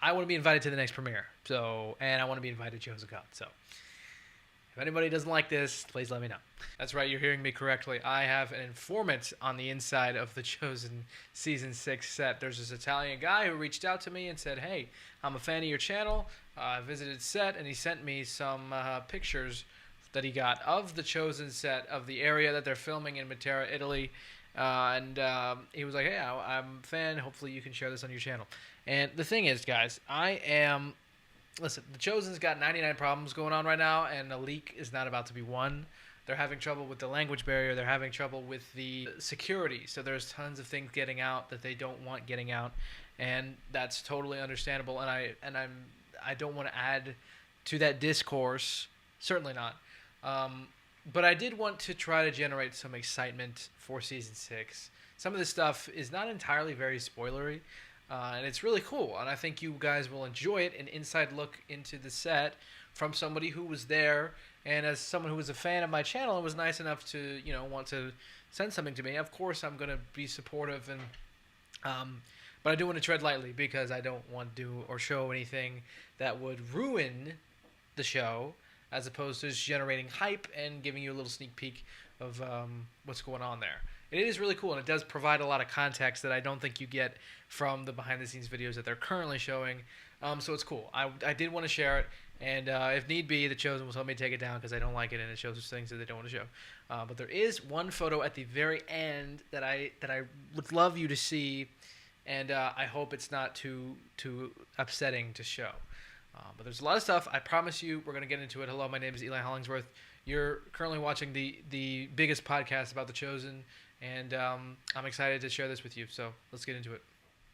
I want to be invited to the next premiere. So, and I want to be invited to Chosen Con. So, if anybody doesn't like this, please let me know. That's right, you're hearing me correctly. I have an informant on the inside of the Chosen Season 6 set. There's this Italian guy who reached out to me and said, hey, I'm a fan of your channel. I visited set, and he sent me some pictures that he got of the Chosen set, of the area that they're filming in Matera, Italy. And he was like, hey, I'm a fan. Hopefully you can share this on your channel. And the thing is, guys, listen, the Chosen's got 99 problems going on right now, and a leak is not about to be one. They're having trouble with the language barrier. They're having trouble with the security. So there's tons of things getting out that they don't want getting out, and that's totally understandable. And I don't want to add to that discourse. Certainly not. But I did want to try to generate some excitement for Season 6. Some of this stuff is not entirely very spoilery, and it's really cool. And I think you guys will enjoy it, an inside look into the set from somebody who was there. And as someone who was a fan of my channel and was nice enough to, want to send something to me, of course I'm going to be supportive. But I do want to tread lightly because I don't want to do or show anything that would ruin the show, as opposed to just generating hype and giving you a little sneak peek of what's going on there. It is really cool, and it does provide a lot of context that I don't think you get from the behind-the-scenes videos that they're currently showing. So it's cool. I did want to share it, and if need be, the Chosen will tell me to take it down because I don't like it, and it shows us things that they don't want to show. But there is one photo at the very end that I would love you to see, and I hope it's not too upsetting to show. But there's a lot of stuff. I promise you, we're going to get into it. Hello, my name is Eli Hollingsworth. You're currently watching the biggest podcast about The Chosen, and I'm excited to share this with you. So let's get into it.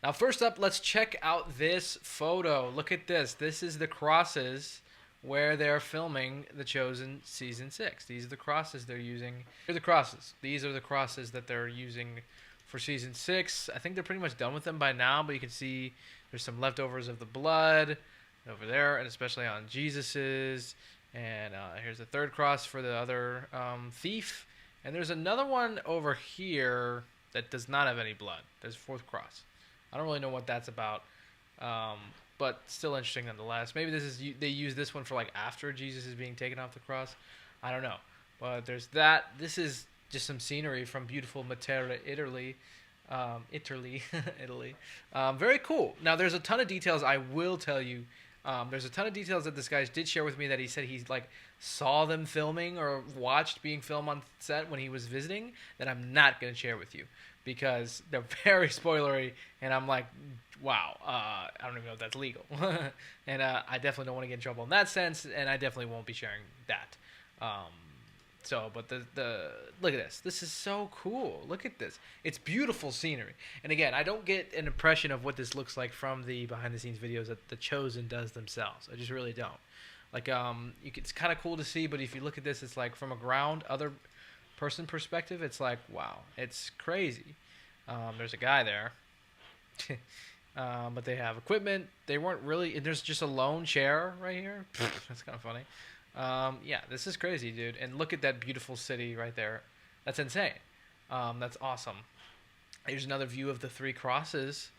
Now, first up, let's check out this photo. Look at this. This is the crosses where they're filming The Chosen Season 6. These are the crosses they're using. Here are the crosses. These are the crosses that they're using for Season 6. I think they're pretty much done with them by now, but you can see there's some leftovers of the blood over there, and especially on Jesus's. And here's the third cross for the other thief. And there's another one over here that does not have any blood. There's a fourth cross. I don't really know what that's about, but still interesting nonetheless. Maybe they use this one for like after Jesus is being taken off the cross. I don't know. But there's that. This is just some scenery from beautiful Matera, Italy. Italy. Very cool. Now, there's a ton of details I will tell you. There's a ton of details that this guy did share with me that he said he saw them filming or watched being filmed on set when he was visiting that I'm not going to share with you because they're very spoilery, and I'm like, wow, I don't even know if that's legal. And I definitely don't want to get in trouble in that sense, and I definitely won't be sharing that. But the look at this. This is so cool. Look at this. It's beautiful scenery. And again, I don't get an impression of what this looks like from the behind-the-scenes videos that The Chosen does themselves. I just really don't. It's kind of cool to see, but if you look at this, it's like from a other person perspective, it's like, wow, it's crazy. There's a guy there. But they have equipment. They weren't really... There's just a lone chair right here. That's kind of funny. Yeah, this is crazy, dude. And look at that beautiful city right there. That's insane. That's awesome. Here's another view of the three crosses.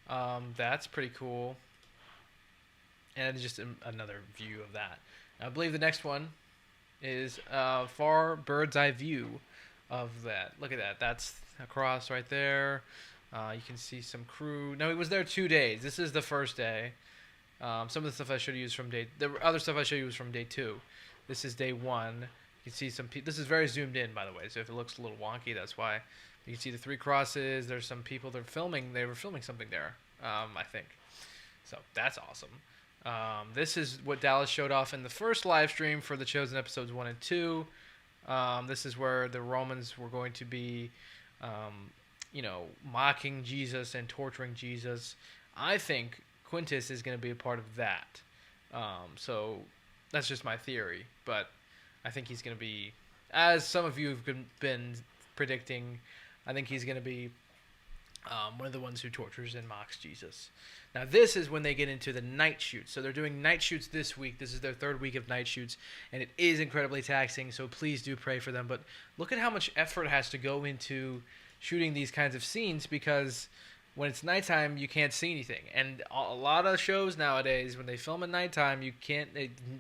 That's pretty cool. And just another view of that. I believe the next one is far bird's eye view of that. Look at that. That's a cross right there. You can see some crew. No, he was there 2 days. This is the first day. Some of the stuff I showed you is from the other stuff I showed you was from day 2. This is day 1. You can see some this is very zoomed in, by the way, so if it looks a little wonky, that's why. You can see the three crosses. There's some people they were filming something there, I think. So that's awesome. This is what Dallas showed off in the first live stream for The Chosen episodes 1 and 2. This is where the Romans were going to be mocking Jesus and torturing Jesus. I think Quintus is going to be a part of that. So that's just my theory, but I think he's going to be, as some of you have been predicting, I think he's going to be one of the ones who tortures and mocks Jesus. Now, this is when they get into the night shoots. So they're doing night shoots this week. This is their 3rd week of night shoots, and it is incredibly taxing, so please do pray for them. But look at how much effort has to go into shooting these kinds of scenes because when it's nighttime, you can't see anything. And a lot of shows nowadays, when they film at nighttime, you can't.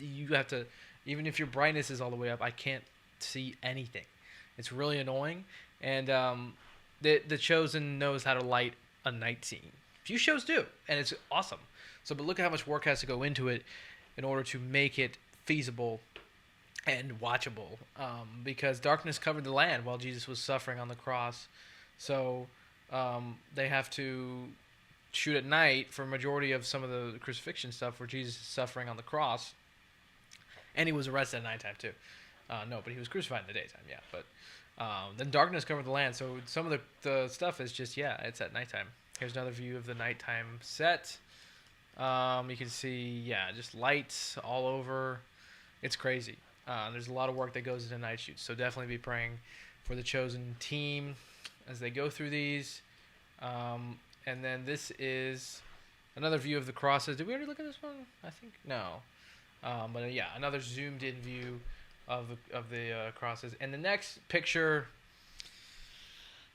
You have to, even if your brightness is all the way up, I can't see anything. It's really annoying. And the Chosen knows how to light a night scene. Few shows do, and it's awesome. So, but look at how much work has to go into it in order to make it feasible and watchable. Because darkness covered the land while Jesus was suffering on the cross. So they have to shoot at night for a majority of some of the crucifixion stuff where Jesus is suffering on the cross. And he was arrested at nighttime too. No, but he was crucified in the daytime, yeah. But then darkness covered the land. So some of the stuff is just, it's at nighttime. Here's another view of the nighttime set. You can see, just lights all over. It's crazy. There's a lot of work that goes into night shoots. So definitely be praying for the Chosen team as they go through these. And then this is another view of the crosses. Did we already look at this one? I think no. But another zoomed in view of the crosses. And the next picture,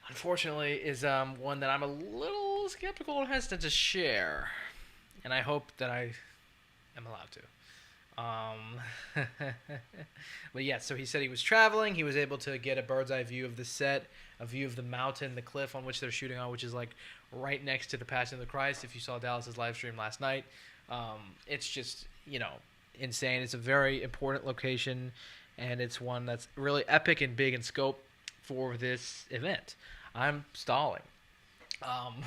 unfortunately, is one that I'm a little skeptical and hesitant to share. And I hope that I am allowed to. But so he said he was traveling. He was able to get a bird's eye view of the set, a view of the mountain, the cliff on which they're shooting on, which is like right next to the Passion of the Christ. If you saw Dallas's live stream last night, it's just, insane. It's a very important location, and it's one that's really epic and big in scope for this event. I'm stalling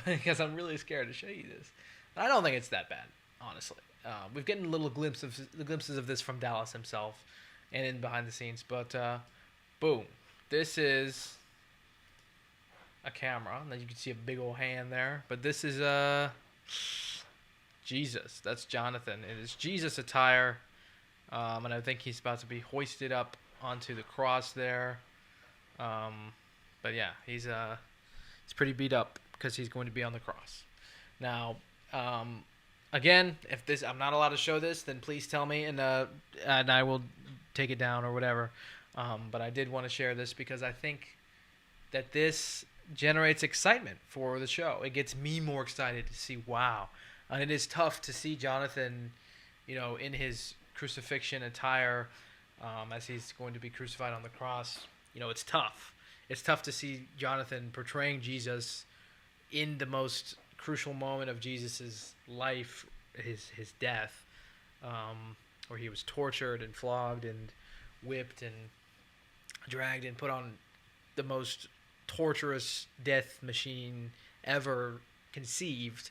because I'm really scared to show you this. I don't think it's that bad, honestly. We've gotten little glimpses of this from Dallas himself and in behind the scenes. But, boom. This is a camera. And you can see a big old hand there. But this is Jesus. That's Jonathan. It is Jesus attire. And I think he's about to be hoisted up onto the cross there. But he's pretty beat up because he's going to be on the cross. Now, again, if I'm not allowed to show this, then please tell me, and I will take it down or whatever. But I did want to share this because I think that this generates excitement for the show. It gets me more excited to see, wow. And it is tough to see Jonathan, in his crucifixion attire as he's going to be crucified on the cross. It's tough. It's tough to see Jonathan portraying Jesus in the most crucial moment of Jesus's life, his death, where he was tortured and flogged and whipped and dragged and put on the most torturous death machine ever conceived.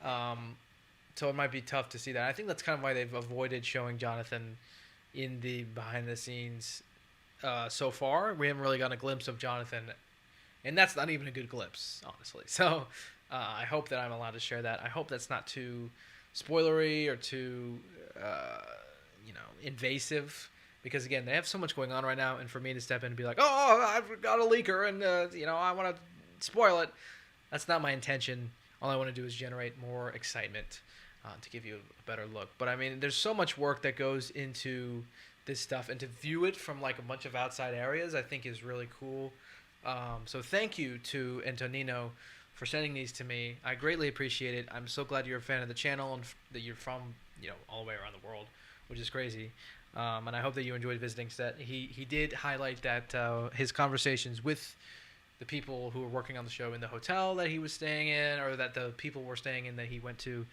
So it might be tough to see that. I think that's kind of why they've avoided showing Jonathan in the behind the scenes so far. We haven't really gotten a glimpse of Jonathan, and that's not even a good glimpse, honestly. So I hope that I'm allowed to share that. I hope that's not too spoilery or too, invasive. Because, again, they have so much going on right now. And for me to step in and be like, oh, I've got a leaker and, I want to spoil it. That's not my intention. All I want to do is generate more excitement to give you a better look. But, I mean, there's so much work that goes into this stuff. And to view it from, like, a bunch of outside areas, I think is really cool. So thank you to Antonino for sending these to me. I greatly appreciate it. I'm so glad you're a fan of the channel and that you're from, all the way around the world, which is crazy. And I hope that you enjoyed visiting set. He did highlight that his conversations with the people who were working on the show in the hotel that he was staying in, or that the people were staying in that he went to.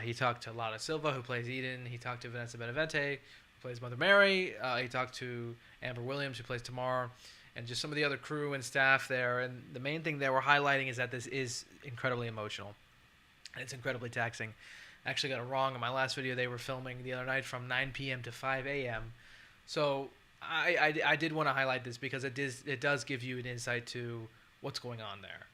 He talked to Lana Silva, who plays Eden. He talked to Vanessa Benavente, who plays Mother Mary. He talked to Amber Williams, who plays Tamar, and just some of the other crew and staff there. And the main thing they were highlighting is that this is incredibly emotional, and it's incredibly taxing. I actually got it wrong in my last video. They were filming the other night from 9 p.m. to 5 a.m. So I did want to highlight this because it does give you an insight to what's going on there.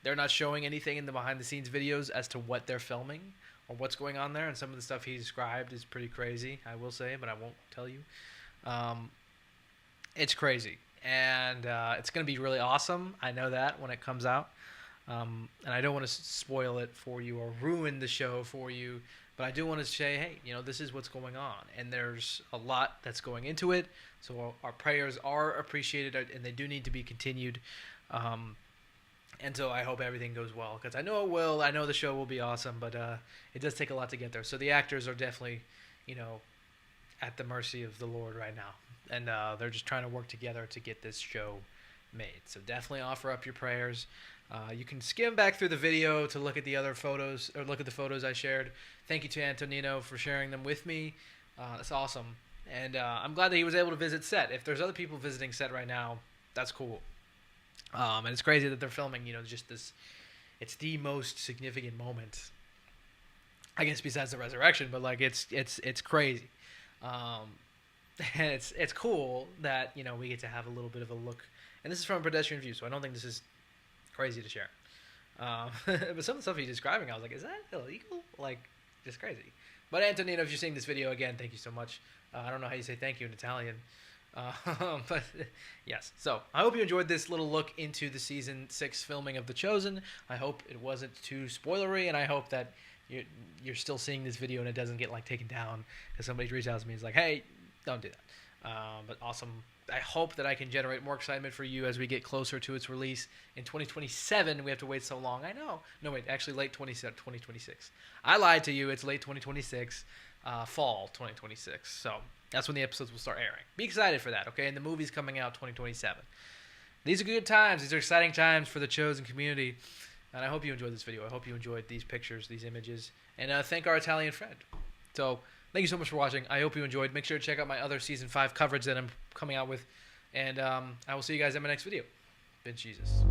They're not showing anything in the behind-the-scenes videos as to what they're filming or what's going on there, and some of the stuff he described is pretty crazy, I will say, but I won't tell you. It's crazy, and it's going to be really awesome. I know that when it comes out. And I don't want to spoil it for you or ruin the show for you, but I do want to say, hey, this is what's going on, and there's a lot that's going into it, so our prayers are appreciated, and they do need to be continued. And so I hope everything goes well, because I know it will. I know the show will be awesome, but it does take a lot to get there. So the actors are definitely, at the mercy of the Lord right now. And they're just trying to work together to get this show made. So definitely offer up your prayers. You can skim back through the video to look at the other photos, or look at the photos I shared. Thank you to Antonino for sharing them with me. That's awesome. And I'm glad that he was able to visit set. If there's other people visiting set right now, that's cool. And it's crazy that they're filming, just this. It's the most significant moment, I guess, besides the resurrection. But like, it's crazy. And it's cool that we get to have a little bit of a look. And this is from a pedestrian view, so I don't think this is crazy to share. But some of the stuff he's describing, I was like, is that illegal? Like, just crazy. But Antonino, if you're seeing this video, again, thank you so much. I don't know how you say thank you in Italian. But yes, so I hope you enjoyed this little look into the season 6 filming of The Chosen. I hope it wasn't too spoilery, and I hope that you're still seeing this video and it doesn't get like taken down because somebody reaches out to me and is like, hey, don't do that. But awesome. I hope that I can generate more excitement for you as we get closer to its release in 2027. We have to wait so long. I know. No, wait, actually late 2026. I lied to you. It's late 2026, fall 2026. So that's when the episodes will start airing. Be excited for that, okay? And the movie's coming out 2027. These are good times. These are exciting times for the Chosen community. And I hope you enjoyed this video. I hope you enjoyed these pictures, these images. And thank our Italian friend. So thank you so much for watching. I hope you enjoyed. Make sure to check out my other Season 5 coverage that I'm coming out with. And I will see you guys in my next video. Ben Jesus.